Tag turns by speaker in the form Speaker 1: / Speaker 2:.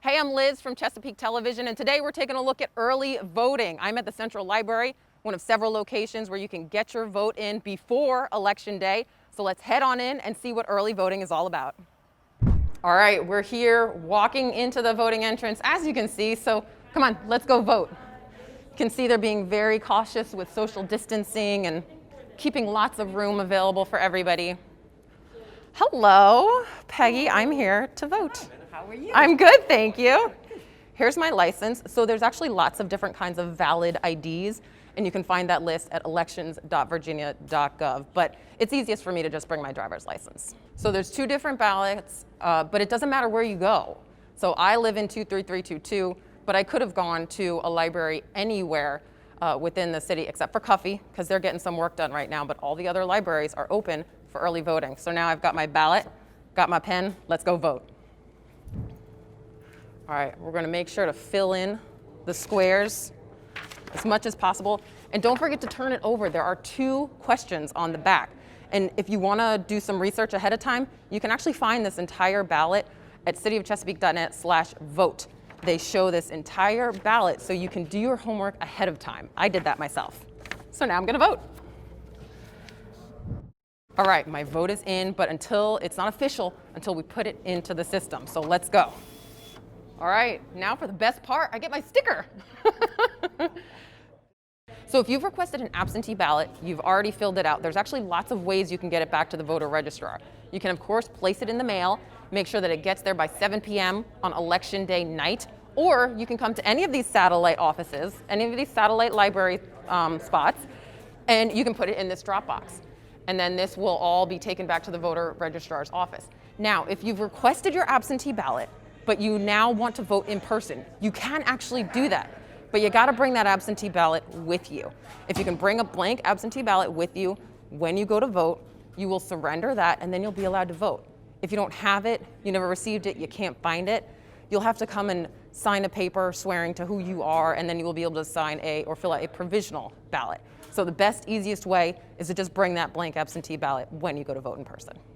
Speaker 1: Hey, I'm Liz from Chesapeake Television, and today we're taking a look at early voting. I'm at the Central Library, one of several locations where you can get your vote in before Election Day. So let's head on in and see what early voting is all about. All right, we're here walking into the voting entrance, as you can see, so come on, let's go vote. You can see they're being very cautious with social distancing and keeping lots of room available for everybody. Hello, Peggy, I'm here to vote.
Speaker 2: How are you?
Speaker 1: I'm good, thank you. Here's my license. So there's actually lots of different kinds of valid IDs, and you can find that list at elections.virginia.gov, but it's easiest for me to just bring my driver's license. So there's two different ballots, but it doesn't matter where you go. So I live in 23322, but I could have gone to a library anywhere within the city except for Cuffy, because they're getting some work done right now, but all the other libraries are open for early voting. So now I've got my ballot, got my pen, let's go vote. All right, we're gonna make sure to fill in the squares as much as possible. And don't forget to turn it over. There are 2 questions on the back. And if you wanna do some research ahead of time, you can actually find this entire ballot at cityofchesapeake.net/vote. They show this entire ballot so you can do your homework ahead of time. I did that myself. So now I'm gonna vote. All right, my vote is in, but it's not official until we put it into the system. So let's go. All right, now for the best part, I get my sticker. So if you've requested an absentee ballot, you've already filled it out, there's actually lots of ways you can get it back to the voter registrar. You can, of course, place it in the mail, make sure that it gets there by 7 p.m. on Election Day night, or you can come to any of these satellite offices, any of these satellite library spots, and you can put it in this drop box. And then this will all be taken back to the voter registrar's office. Now, if you've requested your absentee ballot, but you now want to vote in person, you can actually do that. But you gotta bring that absentee ballot with you. If you can bring a blank absentee ballot with you when you go to vote, you will surrender that and then you'll be allowed to vote. If you don't have it, you never received it, you can't find it, you'll have to come and sign a paper swearing to who you are, and then you will be able to sign or fill out a provisional ballot. So the best, easiest way is to just bring that blank absentee ballot when you go to vote in person.